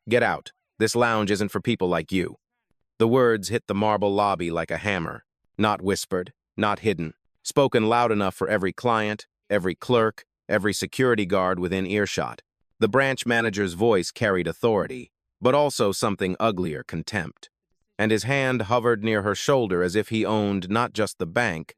Get out. This lounge isn't for people like you." The words hit the marble lobby like a hammer. Not whispered, not hidden. Spoken loud enough for every client, every clerk, every security guard within earshot. The branch manager's voice carried authority, but also something uglier, contempt. And his hand hovered near her shoulder as if he owned not just the bank,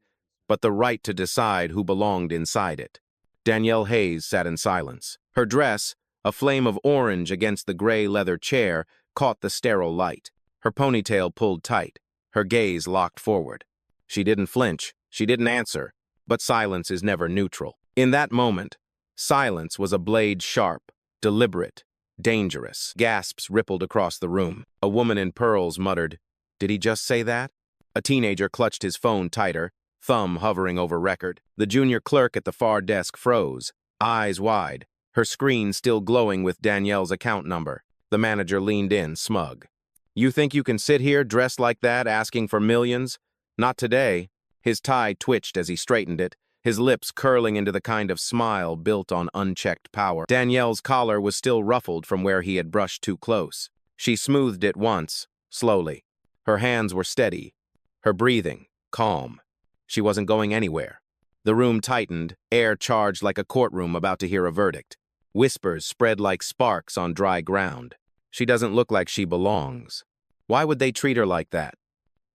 but the right to decide who belonged inside it. Danielle Hayes sat in silence. Her dress, a flame of orange against the gray leather chair, caught the sterile light. Her ponytail pulled tight, her gaze locked forward. She didn't flinch, she didn't answer, but silence is never neutral. In that moment, silence was a blade sharp, deliberate, dangerous. Gasps rippled across the room. A woman in pearls muttered, "Did he just say that?" A teenager clutched his phone tighter, thumb hovering over record. The junior clerk at the far desk froze, eyes wide, her screen still glowing with Danielle's account number. The manager leaned in, smug. "You think you can sit here dressed like that, asking for millions? Not today." His tie twitched as he straightened it, his lips curling into the kind of smile built on unchecked power. Danielle's collar was still ruffled from where he had brushed too close. She smoothed it once, slowly. Her hands were steady, her breathing calm. She wasn't going anywhere. The room tightened, air charged like a courtroom about to hear a verdict. Whispers spread like sparks on dry ground. "She doesn't look like she belongs. Why would they treat her like that?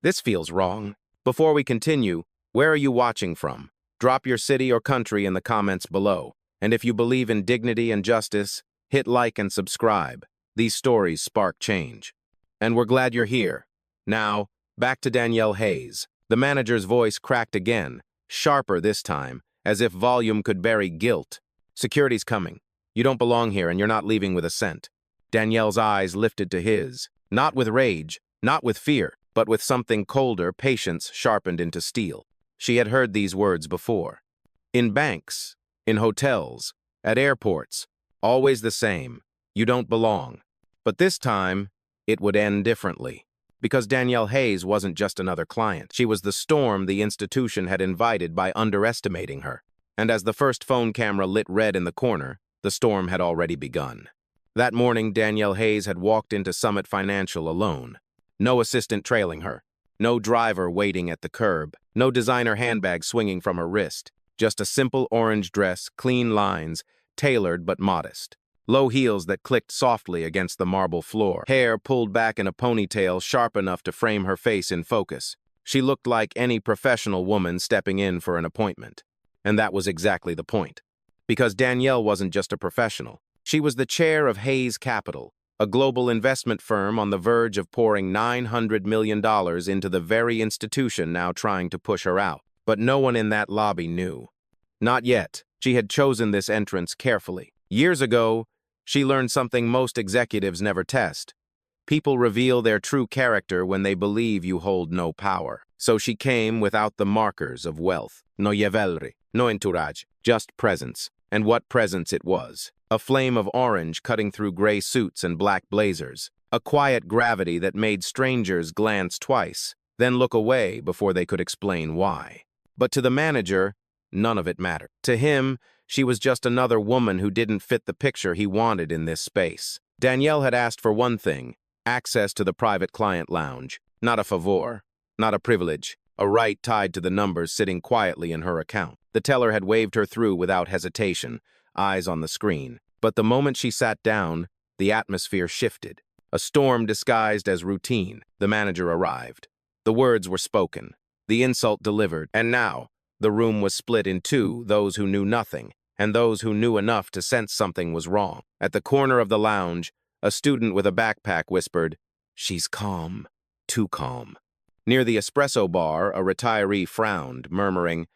This feels wrong." Before we continue, where are you watching from? Drop your city or country in the comments below. And if you believe in dignity and justice, hit like and subscribe. These stories spark change. And we're glad you're here. Now, back to Danielle Hayes. The manager's voice cracked again, sharper this time, as if volume could bury guilt. "Security's coming. You don't belong here and you're not leaving with a cent." Danielle's eyes lifted to his, not with rage, not with fear, but with something colder, patience sharpened into steel. She had heard these words before. In banks, in hotels, at airports, always the same. You don't belong. But this time, it would end differently. Because Danielle Hayes wasn't just another client. She was the storm the institution had invited by underestimating her. And as the first phone camera lit red in the corner, the storm had already begun. That morning, Danielle Hayes had walked into Summit Financial alone. No assistant trailing her. No driver waiting at the curb. No designer handbag swinging from her wrist. Just a simple orange dress, clean lines, tailored but modest. Low heels that clicked softly against the marble floor. Hair pulled back in a ponytail sharp enough to frame her face in focus. She looked like any professional woman stepping in for an appointment. And that was exactly the point. Because Danielle wasn't just a professional. She was the chair of Hayes Capital, a global investment firm on the verge of pouring $900 million into the very institution now trying to push her out. But no one in that lobby knew. Not yet. She had chosen this entrance carefully. Years ago, she learned something most executives never test. People reveal their true character when they believe you hold no power. So she came without the markers of wealth. No chivalry, no entourage, just presence. And what presence it was. A flame of orange cutting through gray suits and black blazers. A quiet gravity that made strangers glance twice, then look away before they could explain why. But to the manager, none of it mattered. To him, she was just another woman who didn't fit the picture he wanted in this space. Danielle had asked for one thing, access to the private client lounge. Not a favor, not a privilege, a right tied to the numbers sitting quietly in her account. The teller had waved her through without hesitation, eyes on the screen. But the moment she sat down, the atmosphere shifted. A storm disguised as routine. The manager arrived. The words were spoken, the insult delivered, and now the room was split in two, those who knew nothing, and those who knew enough to sense something was wrong. At the corner of the lounge, a student with a backpack whispered, "She's calm, too calm." Near the espresso bar, a retiree frowned, murmuring,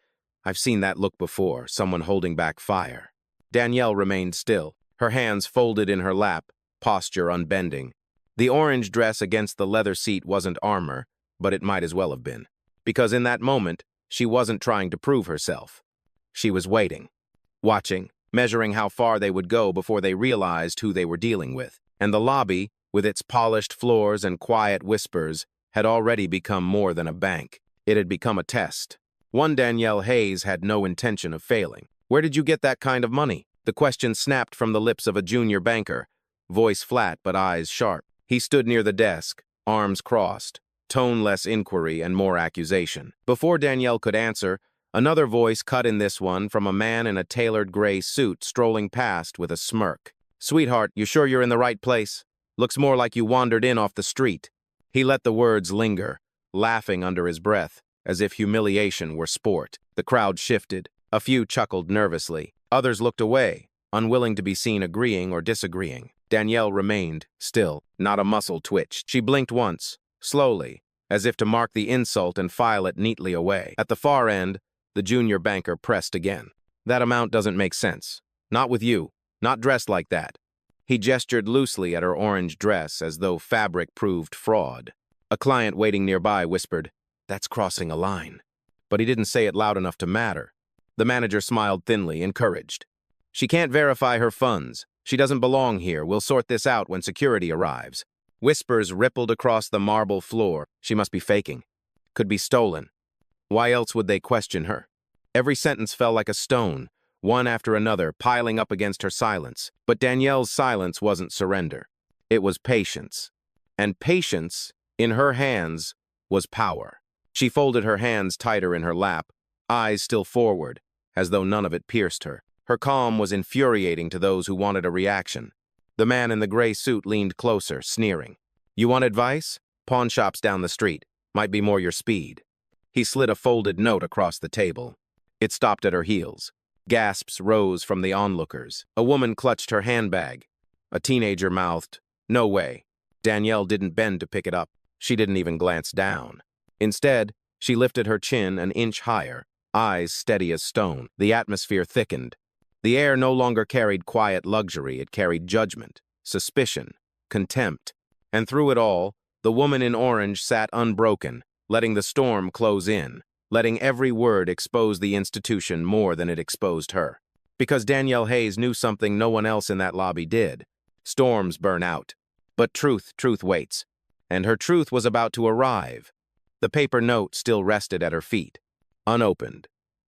"I've seen that look before, someone holding back fire." Danielle remained still, her hands folded in her lap, posture unbending. The orange dress against the leather seat wasn't armor, but it might as well have been. Because in that moment, she wasn't trying to prove herself. She was waiting, watching, measuring how far they would go before they realized who they were dealing with. And the lobby, with its polished floors and quiet whispers, had already become more than a bank. It had become a test. One Danielle Hayes had no intention of failing. "Where did you get that kind of money?" The question snapped from the lips of a junior banker, voice flat but eyes sharp. He stood near the desk, arms crossed, tone less inquiry and more accusation. Before Danielle could answer, another voice cut in, this one from a man in a tailored gray suit strolling past with a smirk. "Sweetheart, you sure you're in the right place? Looks more like you wandered in off the street." He let the words linger, laughing under his breath, as if humiliation were sport. The crowd shifted. A few chuckled nervously. Others looked away, unwilling to be seen agreeing or disagreeing. Danielle remained still, not a muscle twitched. She blinked once, slowly, as if to mark the insult and file it neatly away. At the far end, the junior banker pressed again. "That amount doesn't make sense. Not with you. Not dressed like that." He gestured loosely at her orange dress as though fabric proved fraud. A client waiting nearby whispered, "That's crossing a line." But he didn't say it loud enough to matter. The manager smiled thinly, encouraged. "She can't verify her funds. She doesn't belong here. We'll sort this out when security arrives." Whispers rippled across the marble floor. She must be faking. Could be stolen. Why else would they question her? Every sentence fell like a stone, one after another, piling up against her silence. But Danielle's silence wasn't surrender. It was patience. And patience, in her hands, was power. She folded her hands tighter in her lap, eyes still forward, as though none of it pierced her. Her calm was infuriating to those who wanted a reaction. The man in the gray suit leaned closer, sneering. "You want advice? Pawn shops down the street. Might be more your speed." He slid a folded note across the table. It stopped at her heels. Gasps rose from the onlookers. A woman clutched her handbag. A teenager mouthed, "No way." Danielle didn't bend to pick it up. She didn't even glance down. Instead, she lifted her chin an inch higher, eyes steady as stone. The atmosphere thickened. The air no longer carried quiet luxury, it carried judgment, suspicion, contempt. And through it all, the woman in orange sat unbroken, letting the storm close in, letting every word expose the institution more than it exposed her. Because Danielle Hayes knew something no one else in that lobby did. Storms burn out. But truth waits. And her truth was about to arrive. The paper note still rested at her feet, unopened,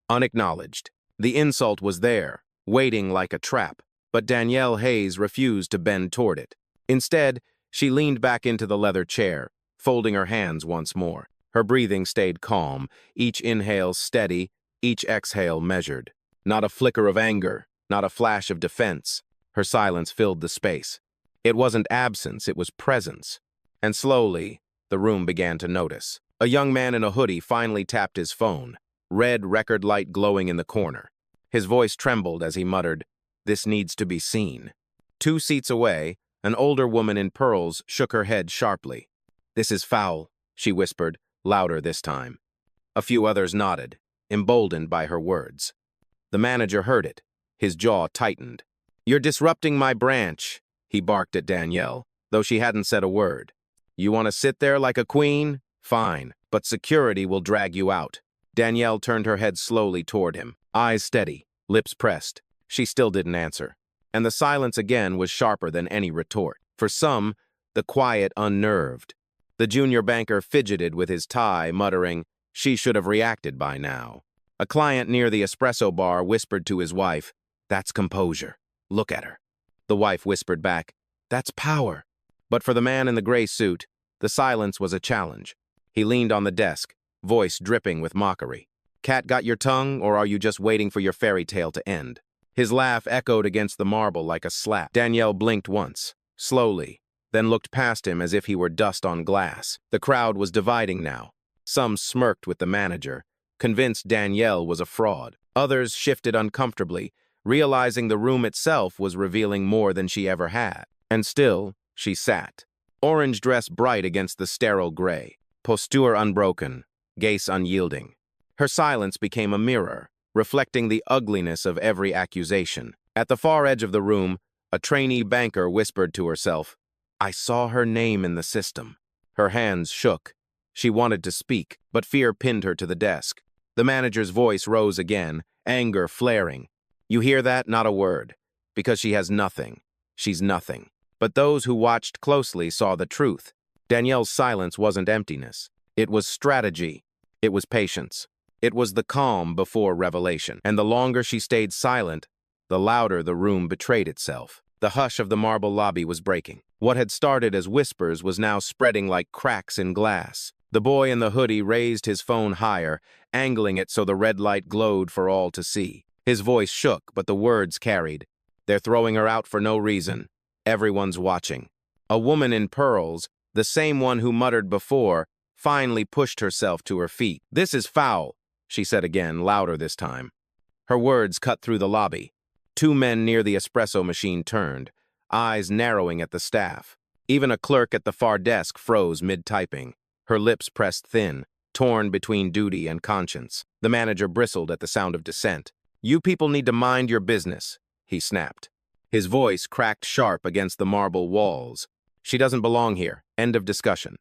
unacknowledged. The insult was there, waiting like a trap, but Danielle Hayes refused to bend toward it. Instead, she leaned back into the leather chair, folding her hands once more. Her breathing stayed calm, each inhale steady, each exhale measured. Not a flicker of anger, not a flash of defense. Her silence filled the space. It wasn't absence, it was presence. And slowly, the room began to notice. A young man in a hoodie finally tapped his phone, red record light glowing in the corner. His voice trembled as he muttered, "This needs to be seen." 2 seats away, an older woman in pearls shook her head sharply. "This is foul," she whispered, louder this time. A few others nodded, emboldened by her words. The manager heard it. His jaw tightened. "You're disrupting my branch," he barked at Danielle, though she hadn't said a word. "You want to sit there like a queen? Fine, but security will drag you out." Danielle turned her head slowly toward him, eyes steady, lips pressed. She still didn't answer. And the silence again was sharper than any retort. For some, the quiet unnerved. The junior banker fidgeted with his tie, muttering, "She should have reacted by now." A client near the espresso bar whispered to his wife, "That's composure. Look at her." The wife whispered back, "That's power." But for the man in the gray suit, the silence was a challenge. He leaned on the desk, voice dripping with mockery. "Cat got your tongue, or are you just waiting for your fairy tale to end?" His laugh echoed against the marble like a slap. Danielle blinked once, slowly, then looked past him as if he were dust on glass. The crowd was dividing now. Some smirked with the manager, convinced Danielle was a fraud. Others shifted uncomfortably, realizing the room itself was revealing more than she ever had. And still, she sat. Orange dress bright against the sterile gray, posture unbroken, gaze unyielding. Her silence became a mirror, reflecting the ugliness of every accusation. At the far edge of the room, a trainee banker whispered to herself, "I saw her name in the system." Her hands shook. She wanted to speak, but fear pinned her to the desk. The manager's voice rose again, anger flaring. "You hear that? Not a word. Because she has nothing. She's nothing." But those who watched closely saw the truth. Danielle's silence wasn't emptiness. It was strategy. It was patience. It was the calm before revelation. And the longer she stayed silent, the louder the room betrayed itself. The hush of the marble lobby was breaking. What had started as whispers was now spreading like cracks in glass. The boy in the hoodie raised his phone higher, angling it so the red light glowed for all to see. His voice shook, but the words carried. They're throwing her out for no reason. Everyone's watching. A woman in pearls, the same one who muttered before, finally pushed herself to her feet. "This is foul," she said again, louder this time. Her words cut through the lobby. Two men near the espresso machine turned, eyes narrowing at the staff. Even a clerk at the far desk froze mid-typing, her lips pressed thin, torn between duty and conscience. The manager bristled at the sound of dissent. "You people need to mind your business," he snapped. His voice cracked sharp against the marble walls. "She doesn't belong here. End of discussion."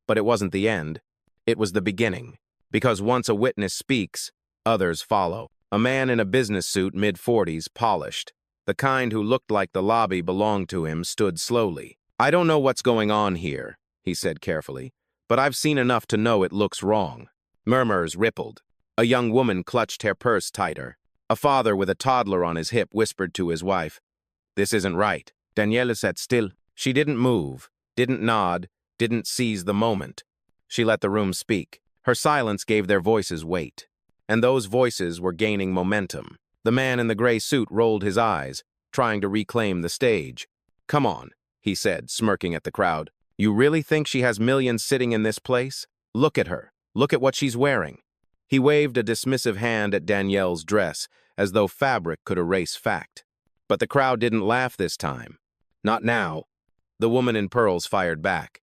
But it wasn't the end. It was the beginning. Because once a witness speaks, others follow. A man in a business suit, mid-40s, polished, the kind who looked like the lobby belonged to him, stood slowly. "I don't know what's going on here," he said carefully, "but I've seen enough to know it looks wrong." Murmurs rippled. A young woman clutched her purse tighter. A father with a toddler on his hip whispered to his wife, "This isn't right." Daniela sat still. She didn't move, didn't nod, didn't seize the moment. She let the room speak. Her silence gave their voices weight. And those voices were gaining momentum. The man in the gray suit rolled his eyes, trying to reclaim the stage. "Come on," he said, smirking at the crowd. "You really think she has millions sitting in this place? Look at her. Look at what she's wearing." He waved a dismissive hand at Danielle's dress, as though fabric could erase fact. But the crowd didn't laugh this time. "Not now." The woman in pearls fired back.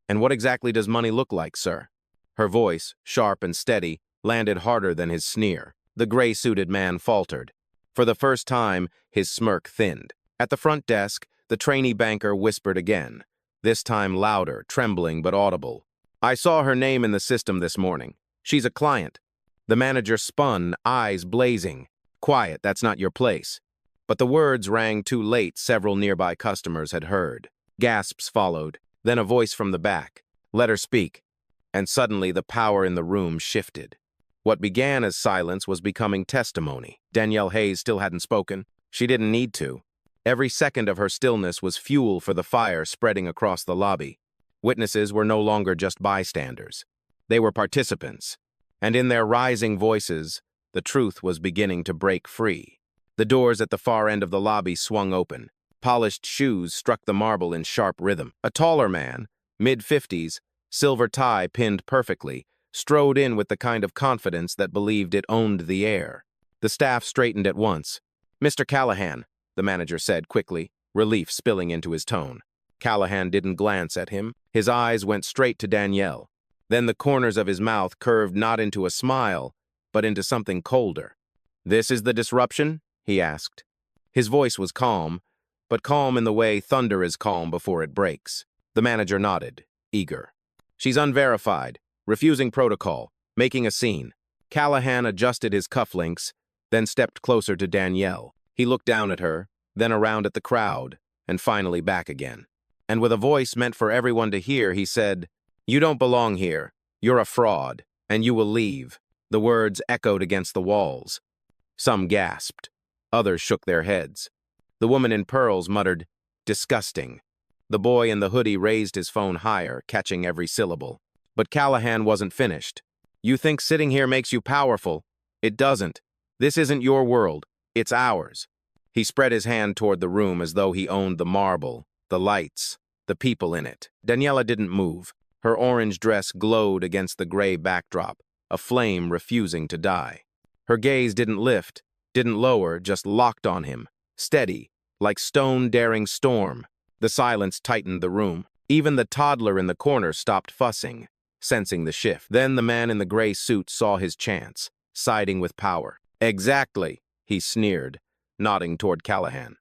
"And what exactly does money look like, sir?" Her voice, sharp and steady, landed harder than his sneer. The gray-suited man faltered. For the first time, his smirk thinned. At the front desk, the trainee banker whispered again, this time louder, trembling but audible. "I saw her name in the system this morning. She's a client." The manager spun, eyes blazing. "Quiet, that's not your place." But the words rang too late. Several nearby customers had heard. Gasps followed, then a voice from the back. "Let her speak." And suddenly the power in the room shifted. What began as silence was becoming testimony. Danielle Hayes still hadn't spoken. She didn't need to. Every second of her stillness was fuel for the fire spreading across the lobby. Witnesses were no longer just bystanders. They were participants. And in their rising voices, the truth was beginning to break free. The doors at the far end of the lobby swung open. Polished shoes struck the marble in sharp rhythm. A taller man, mid-50s, silver tie pinned perfectly, strode in with the kind of confidence that believed it owned the air. The staff straightened at once. "Mr. Callahan," the manager said quickly, relief spilling into his tone. Callahan didn't glance at him. His eyes went straight to Danielle. Then the corners of his mouth curved not into a smile, but into something colder. "This is the disruption?" he asked. His voice was calm, but calm in the way thunder is calm before it breaks. The manager nodded, eager. "She's unverified, refusing protocol, making a scene." Callahan adjusted his cufflinks, then stepped closer to Danielle. He looked down at her, then around at the crowd, and finally back again. And with a voice meant for everyone to hear, he said, "You don't belong here. You're a fraud, and you will leave." The words echoed against the walls. Some gasped. Others shook their heads. The woman in pearls muttered, "Disgusting." The boy in the hoodie raised his phone higher, catching every syllable. But Callahan wasn't finished. "You think sitting here makes you powerful. It doesn't. This isn't your world. It's ours." He spread his hand toward the room as though he owned the marble, the lights, the people in it. Daniela didn't move. Her orange dress glowed against the gray backdrop, a flame refusing to die. Her gaze didn't lift, didn't lower, just locked on him, steady, like stone daring storm. The silence tightened the room. Even the toddler in the corner stopped fussing, sensing the shift. Then the man in the gray suit saw his chance, siding with power. "Exactly," he sneered, nodding toward Callahan.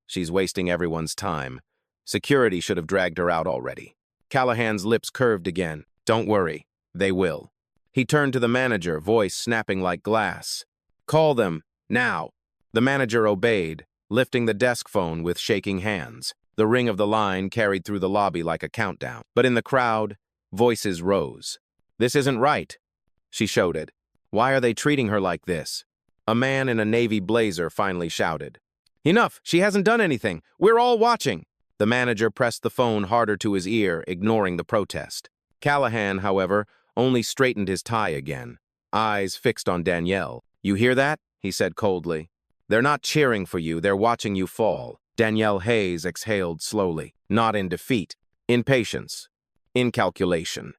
"She's wasting everyone's time. Security should have dragged her out already." Callahan's lips curved again. "Don't worry, they will." He turned to the manager, voice snapping like glass. "Call them, now." The manager obeyed, lifting the desk phone with shaking hands. The ring of the line carried through the lobby like a countdown. But in the crowd, voices rose. "This isn't right," she shouted. "Why are they treating her like this?" A man in a navy blazer finally shouted, Enough! She hasn't done anything! We're all watching! The manager pressed the phone harder to his ear, ignoring the protest. Callahan, however, only straightened his tie again, eyes fixed on Danielle. "You hear that?" he said coldly. "They're not cheering for you, they're watching you fall." Danielle Hayes exhaled slowly, not in defeat, in patience, in calculation.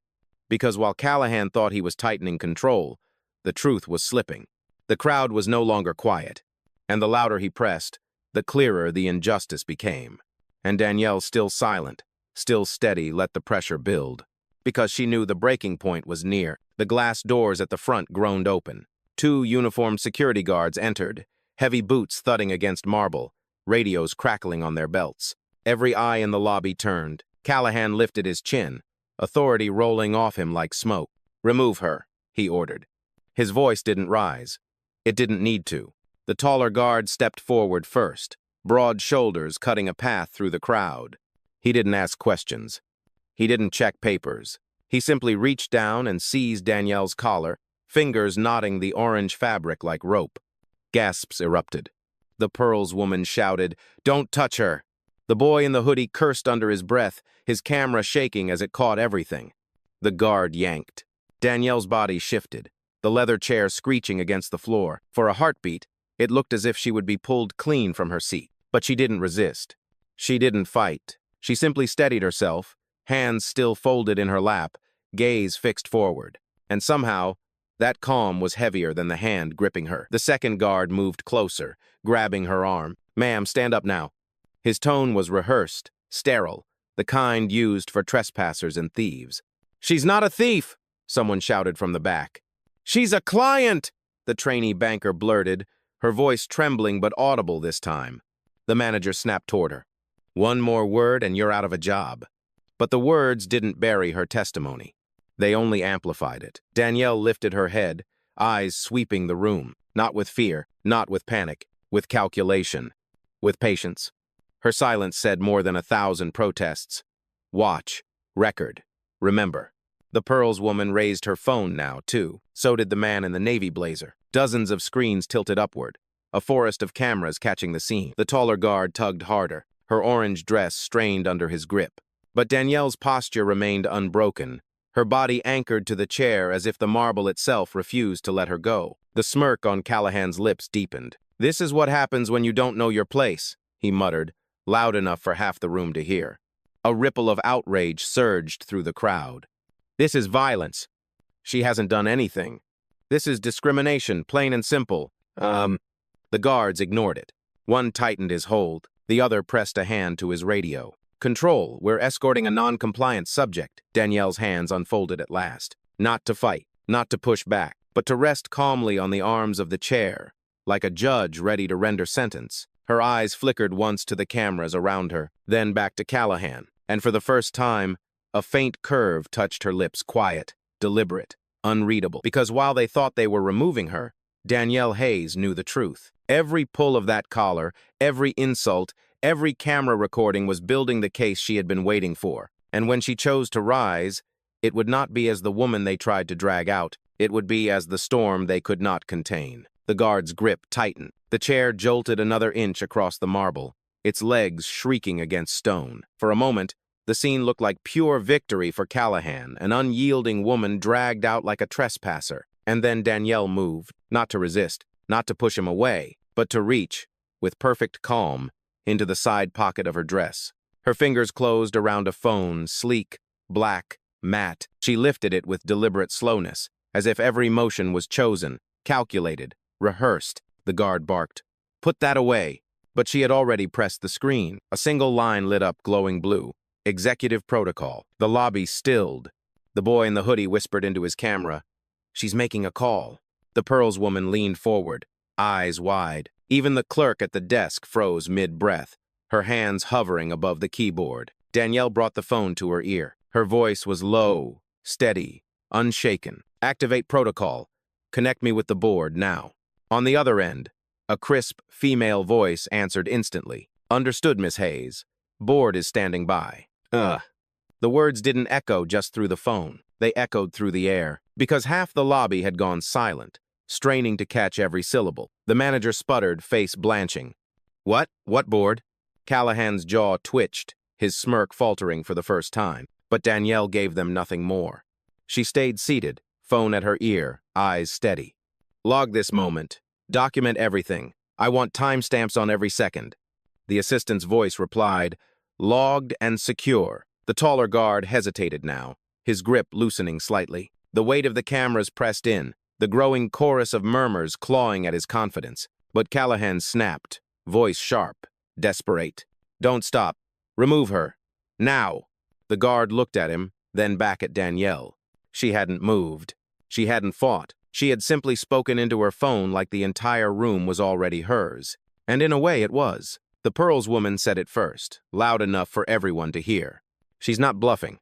Because while Callahan thought he was tightening control, the truth was slipping. The crowd was no longer quiet, and the louder he pressed, the clearer the injustice became. And Danielle, still silent, still steady, let the pressure build. Because she knew the breaking point was near. The glass doors at the front groaned open. 2 uniformed security guards entered, heavy boots thudding against marble, radios crackling on their belts. Every eye in the lobby turned. Callahan lifted his chin, authority rolling off him like smoke. "Remove her," he ordered. His voice didn't rise. It didn't need to. The taller guard stepped forward first, broad shoulders cutting a path through the crowd. He didn't ask questions. He didn't check papers. He simply reached down and seized Danielle's collar, fingers knotting the orange fabric like rope. Gasps erupted. The Pearls woman shouted, "Don't touch her!" The boy in the hoodie cursed under his breath, his camera shaking as it caught everything. The guard yanked. Danielle's body shifted, the leather chair screeching against the floor. For a heartbeat, it looked as if she would be pulled clean from her seat. But she didn't resist. She didn't fight. She simply steadied herself, hands still folded in her lap, gaze fixed forward. And somehow, that calm was heavier than the hand gripping her. The second guard moved closer, grabbing her arm. "Ma'am, stand up now." His tone was rehearsed, sterile, the kind used for trespassers and thieves. "She's not a thief," someone shouted from the back. "She's a client," the trainee banker blurted, her voice trembling but audible this time. The manager snapped toward her. "One more word and you're out of a job." But the words didn't bury her testimony. They only amplified it. Danielle lifted her head, eyes sweeping the room, not with fear, not with panic, with calculation, with patience. Her silence said more than 1,000 protests. Watch, record, remember. The Pearls woman raised her phone now, too. So did the man in the navy blazer. Dozens of screens tilted upward, a forest of cameras catching the scene. The taller guard tugged harder, her orange dress strained under his grip. But Danielle's posture remained unbroken, her body anchored to the chair as if the marble itself refused to let her go. The smirk on Callahan's lips deepened. "This is what happens when you don't know your place," he muttered, loud enough for half the room to hear. A ripple of outrage surged through the crowd. "This is violence. She hasn't done anything. This is discrimination, plain and simple." The guards ignored it. One tightened his hold, the other pressed a hand to his radio. "Control, we're escorting a non-compliant subject." Danielle's hands unfolded at last. Not to fight, not to push back, but to rest calmly on the arms of the chair, like a judge ready to render sentence. Her eyes flickered once to the cameras around her, then back to Callahan, and for the first time, a faint curve touched her lips, quiet, deliberate, unreadable. Because while they thought they were removing her, Danielle Hayes knew the truth. Every pull of that collar, every insult, every camera recording was building the case she had been waiting for. And when she chose to rise, it would not be as the woman they tried to drag out. It would be as the storm they could not contain. The guard's grip tightened. The chair jolted another inch across the marble, its legs shrieking against stone. For a moment, the scene looked like pure victory for Callahan, an unyielding woman dragged out like a trespasser. And then Danielle moved, not to resist, not to push him away, but to reach, with perfect calm, into the side pocket of her dress. Her fingers closed around a phone, sleek, black, matte. She lifted it with deliberate slowness, as if every motion was chosen, calculated, rehearsed. The guard barked, "Put that away." But she had already pressed the screen. A single line lit up, glowing blue. Executive protocol. The lobby stilled. The boy in the hoodie whispered into his camera, "She's making a call." The Pearls woman leaned forward, eyes wide. Even the clerk at the desk froze mid-breath, her hands hovering above the keyboard. Danielle brought the phone to her ear. Her voice was low, steady, unshaken. "Activate protocol. Connect me with the board now." On the other end, a crisp female voice answered instantly. "Understood, Miss Hayes. Board is standing by." The words didn't echo just through the phone. They echoed through the air, because half the lobby had gone silent, straining to catch every syllable. The manager sputtered, face blanching. What? What board? Callahan's jaw twitched, his smirk faltering for the first time, but Danielle gave them nothing more. She stayed seated, phone at her ear, eyes steady. Log this moment. Document everything. I want timestamps on every second. The assistant's voice replied, logged and secure. The taller guard hesitated now, his grip loosening slightly. The weight of the cameras pressed in, the growing chorus of murmurs clawing at his confidence. But Callahan snapped, voice sharp, desperate. Don't stop. Remove her. Now. The guard looked at him, then back at Danielle. She hadn't moved. She hadn't fought. She had simply spoken into her phone like the entire room was already hers. And in a way it was. The Pearls woman said it first, loud enough for everyone to hear. She's not bluffing.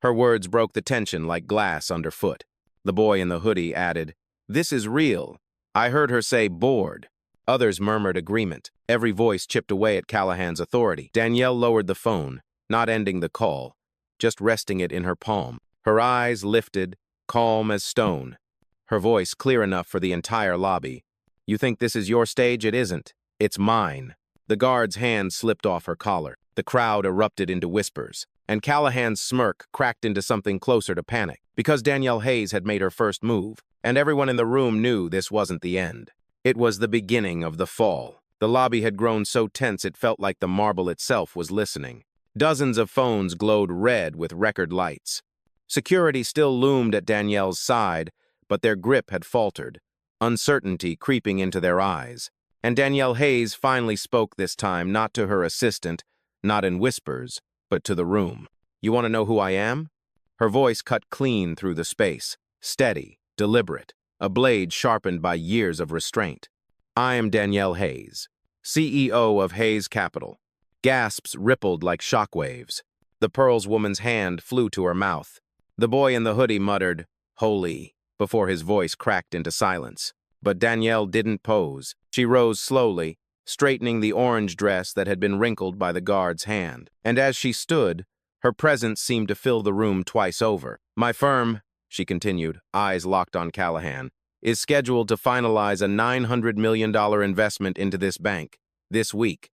Her words broke the tension like glass underfoot. The boy in the hoodie added, this is real. I heard her say bored. Others murmured agreement. Every voice chipped away at Callahan's authority. Danielle lowered the phone, not ending the call, just resting it in her palm. Her eyes lifted, calm as stone. Her voice clear enough for the entire lobby. You think this is your stage? It isn't. It's mine. The guard's hand slipped off her collar. The crowd erupted into whispers, and Callahan's smirk cracked into something closer to panic, because Danielle Hayes had made her first move, and everyone in the room knew this wasn't the end. It was the beginning of the fall. The lobby had grown so tense it felt like the marble itself was listening. Dozens of phones glowed red with record lights. Security still loomed at Danielle's side, but their grip had faltered, uncertainty creeping into their eyes. And Danielle Hayes finally spoke this time, not to her assistant, not in whispers, but to the room. You want to know who I am? Her voice cut clean through the space, steady, deliberate, a blade sharpened by years of restraint. I am Danielle Hayes, CEO of Hayes Capital. Gasps rippled like shockwaves. The Pearls woman's hand flew to her mouth. The boy in the hoodie muttered, holy, before his voice cracked into silence. But Danielle didn't pose. She rose slowly, straightening the orange dress that had been wrinkled by the guard's hand. And as she stood, her presence seemed to fill the room twice over. My firm, she continued, eyes locked on Callahan, is scheduled to finalize a $900 million investment into this bank, this week.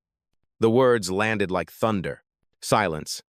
The words landed like thunder. Silence.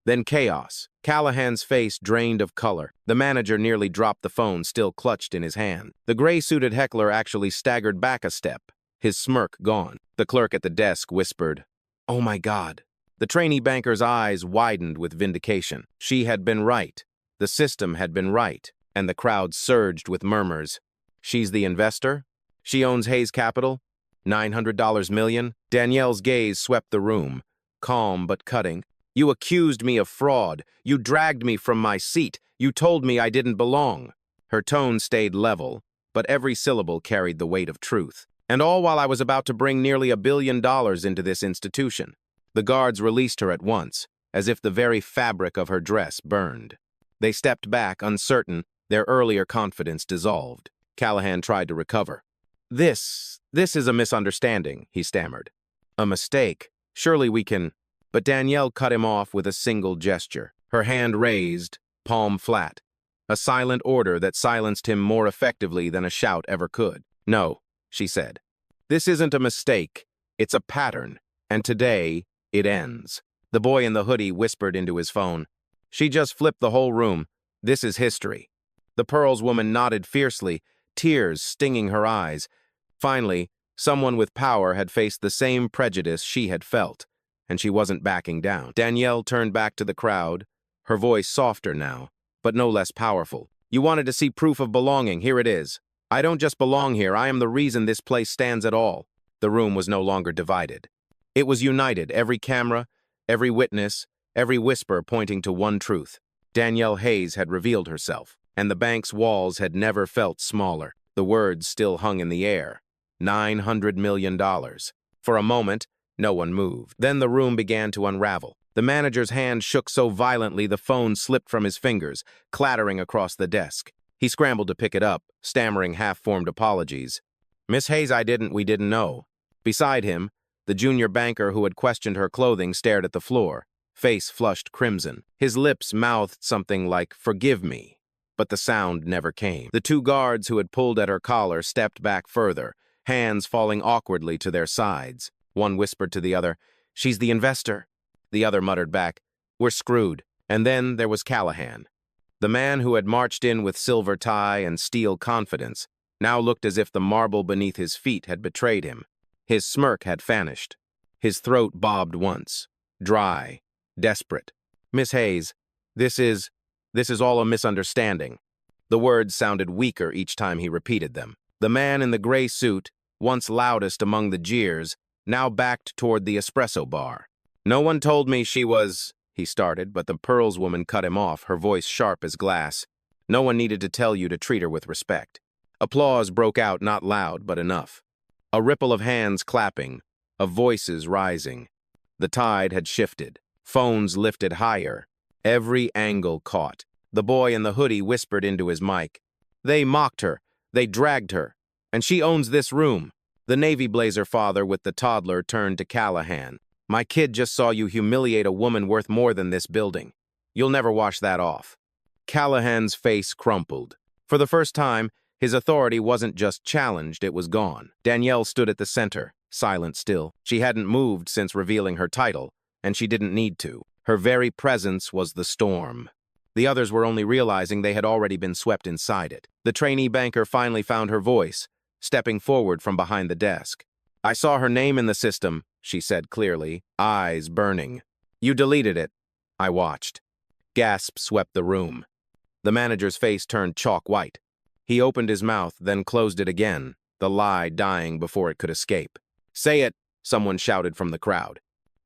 Then chaos. Callahan's face drained of color. The manager nearly dropped the phone still clutched in his hand. The gray-suited heckler actually staggered back a step, his smirk gone. The clerk at the desk whispered, oh my God. The trainee banker's eyes widened with vindication. She had been right. The system had been right. And the crowd surged with murmurs. She's the investor? She owns Hayes Capital? $900 million? Danielle's gaze swept the room, calm but cutting. You accused me of fraud. You dragged me from my seat. You told me I didn't belong. Her tone stayed level, but every syllable carried the weight of truth. And all while I was about to bring nearly $1 billion into this institution. The guards released her at once, as if the very fabric of her dress burned. They stepped back, uncertain, their earlier confidence dissolved. Callahan tried to recover. This is a misunderstanding, he stammered. A mistake. Surely we can... But Danielle cut him off with a single gesture, her hand raised, palm flat. A silent order that silenced him more effectively than a shout ever could. No, she said. This isn't a mistake. It's a pattern. And today, it ends. The boy in the hoodie whispered into his phone. She just flipped the whole room. This is history. The Pearls woman nodded fiercely, tears stinging her eyes. Finally, someone with power had faced the same prejudice she had felt. And she wasn't backing down. Danielle turned back to the crowd, her voice softer now, but no less powerful. You wanted to see proof of belonging. Here it is. I don't just belong here. I am the reason this place stands at all. The room was no longer divided. It was united, every camera, every witness, every whisper pointing to one truth. Danielle Hayes had revealed herself, and the bank's walls had never felt smaller. The words still hung in the air. $900 million. For a moment, no one moved. Then the room began to unravel. The manager's hand shook so violently the phone slipped from his fingers, clattering across the desk. He scrambled to pick it up, stammering half-formed apologies. Miss Hayes, we didn't know. Beside him, the junior banker who had questioned her clothing stared at the floor, face flushed crimson. His lips mouthed something like, forgive me, but the sound never came. The two guards who had pulled at her collar stepped back further, hands falling awkwardly to their sides. One whispered to the other, "She's the investor." The other muttered back, "We're screwed." And then there was Callahan. The man who had marched in with silver tie and steel confidence now looked as if the marble beneath his feet had betrayed him. His smirk had vanished. His throat bobbed once, dry, desperate. "Miss Hayes, this is all a misunderstanding." The words sounded weaker each time he repeated them. The man in the gray suit, once loudest among the jeers, now backed toward the espresso bar. "No one told me she was—" he started, but the Pearls woman cut him off, her voice sharp as glass. "No one needed to tell you to treat her with respect." Applause broke out, not loud, but enough. A ripple of hands clapping, of voices rising. The tide had shifted. Phones lifted higher. Every angle caught. The boy in the hoodie whispered into his mic, "They mocked her. They dragged her. And she owns this room." The Navy blazer father with the toddler turned to Callahan. "My kid just saw you humiliate a woman worth more than this building. You'll never wash that off." Callahan's face crumpled. For the first time, his authority wasn't just challenged, it was gone. Danielle stood at the center, silent still. She hadn't moved since revealing her title, and she didn't need to. Her very presence was the storm. The others were only realizing they had already been swept inside it. The trainee banker finally found her voice, stepping forward from behind the desk. "I saw her name in the system," she said clearly, eyes burning. "You deleted it." I watched. Gasps swept the room. The manager's face turned chalk white. He opened his mouth, then closed it again, the lie dying before it could escape. "Say it," someone shouted from the crowd.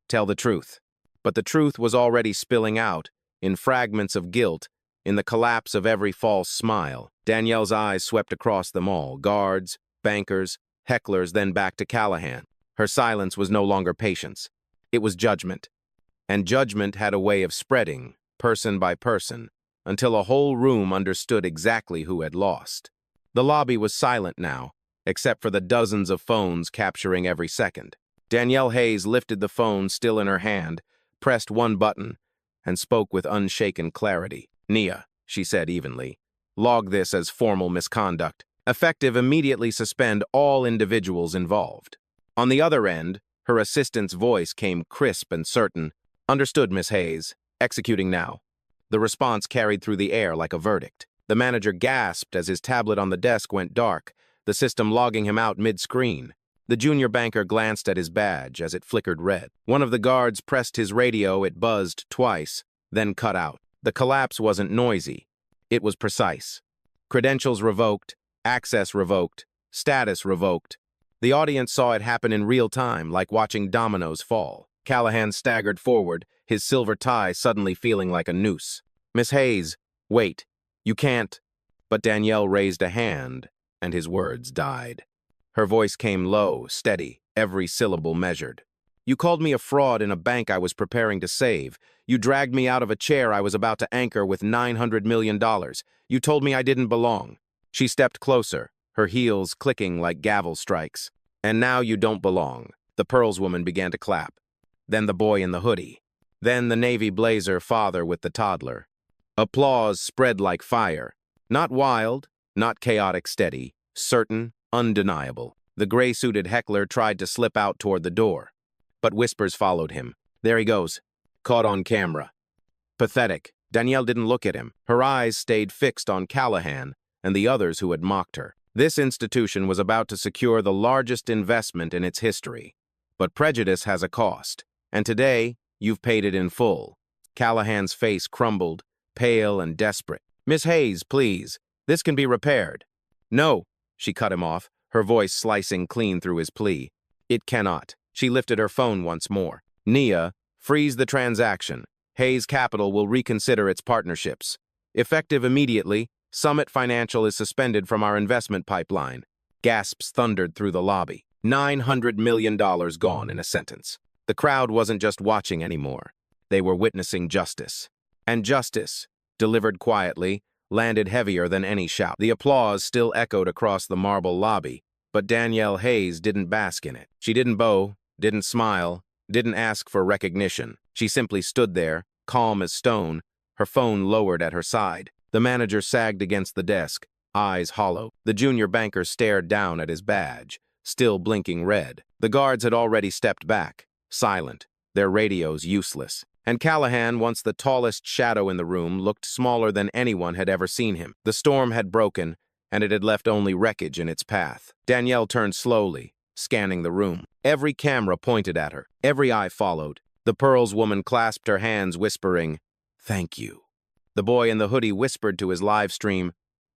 "Tell the truth." But the truth was already spilling out, in fragments of guilt, in the collapse of every false smile. Danielle's eyes swept across them all, guards, bankers, hecklers, then back to Callahan. Her silence was no longer patience. It was judgment. And judgment had a way of spreading, person by person, until a whole room understood exactly who had lost. The lobby was silent now, except for the dozens of phones capturing every second. Danielle Hayes lifted the phone still in her hand, pressed one button, and spoke with unshaken clarity. "Nia," she said evenly, "log this as formal misconduct. Effective, immediately suspend all individuals involved." On the other end, her assistant's voice came crisp and certain. "Understood, Miss Hayes. Executing now." The response carried through the air like a verdict. The manager gasped as his tablet on the desk went dark, the system logging him out mid-screen. The junior banker glanced at his badge as it flickered red. One of the guards pressed his radio, it buzzed twice, then cut out. The collapse wasn't noisy. It was precise. Credentials revoked, access revoked, status revoked. The audience saw it happen in real time, like watching dominoes fall. Callahan staggered forward, his silver tie suddenly feeling like a noose. "Miss Hayes, wait. You can't." But Danielle raised a hand, and his words died. Her voice came low, steady, every syllable measured. "You called me a fraud in a bank I was preparing to save. You dragged me out of a chair I was about to anchor with $900 million. You told me I didn't belong." She stepped closer, her heels clicking like gavel strikes. "And now you don't belong." The Pearls woman began to clap. Then the boy in the hoodie. Then the Navy blazer father with the toddler. Applause spread like fire. Not wild, not chaotic steady, certain, undeniable. The gray-suited heckler tried to slip out toward the door. But whispers followed him. "There he goes. Caught on camera." Pathetic. Danielle didn't look at him. Her eyes stayed fixed on Callahan and the others who had mocked her. This institution was about to secure the largest investment in its history. But prejudice has a cost. And today, you've paid it in full. Callahan's face crumbled, pale and desperate. "Miss Hayes, please. This can be repaired." "No." She cut him off, her voice slicing clean through his plea. "It cannot." She lifted her phone once more. "Nia, freeze the transaction. Hayes Capital will reconsider its partnerships. Effective immediately, Summit Financial is suspended from our investment pipeline." Gasps thundered through the lobby. $900 million gone in a sentence. The crowd wasn't just watching anymore. They were witnessing justice. And justice, delivered quietly, landed heavier than any shout. The applause still echoed across the marble lobby, but Danielle Hayes didn't bask in it. She didn't bow, didn't smile, didn't ask for recognition. She simply stood there, calm as stone, her phone lowered at her side. The manager sagged against the desk, eyes hollow. The junior banker stared down at his badge, still blinking red. The guards had already stepped back, silent, their radios useless. And Callahan, once the tallest shadow in the room, looked smaller than anyone had ever seen him. The storm had broken, and it had left only wreckage in its path. Danielle turned slowly, scanning the room. Every camera pointed at her. Every eye followed. The Pearls woman clasped her hands, whispering, "Thank you." The boy in the hoodie whispered to his live stream,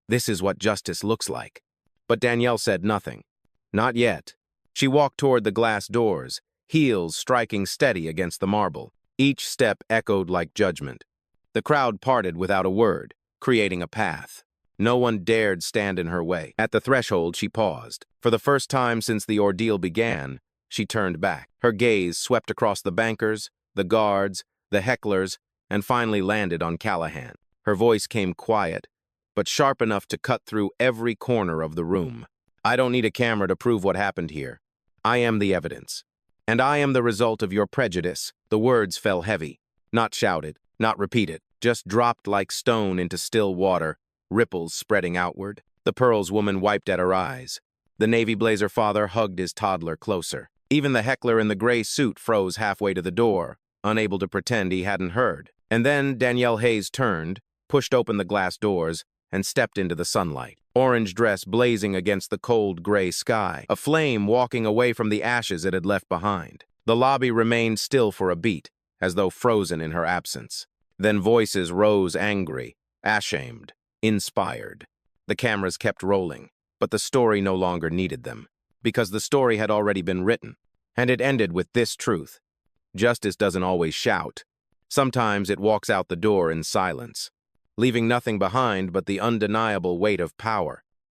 "This is what justice looks like." But Danielle said nothing. Not yet. She walked toward the glass doors, heels striking steady against the marble. Each step echoed like judgment. The crowd parted without a word, creating a path. No one dared stand in her way. At the threshold, she paused. For the first time since the ordeal began, she turned back. Her gaze swept across the bankers, the guards, the hecklers, and finally landed on Callahan. Her voice came quiet, but sharp enough to cut through every corner of the room. "I don't need a camera to prove what happened here. I am the evidence. And I am the result of your prejudice." The words fell heavy, not shouted, not repeated, just dropped like stone into still water, ripples spreading outward. The Pearls woman wiped at her eyes. The navy blazer father hugged his toddler closer. Even the heckler in the gray suit froze halfway to the door, unable to pretend he hadn't heard. And then Danielle Hayes turned, pushed open the glass doors, and stepped into the sunlight. Orange dress blazing against the cold gray sky, a flame walking away from the ashes it had left behind. The lobby remained still for a beat, as though frozen in her absence. Then voices rose angry, ashamed, inspired. The cameras kept rolling, but the story no longer needed them, because the story had already been written, and it ended with this truth. Justice doesn't always shout. Sometimes it walks out the door in silence, leaving nothing behind but the undeniable weight of power.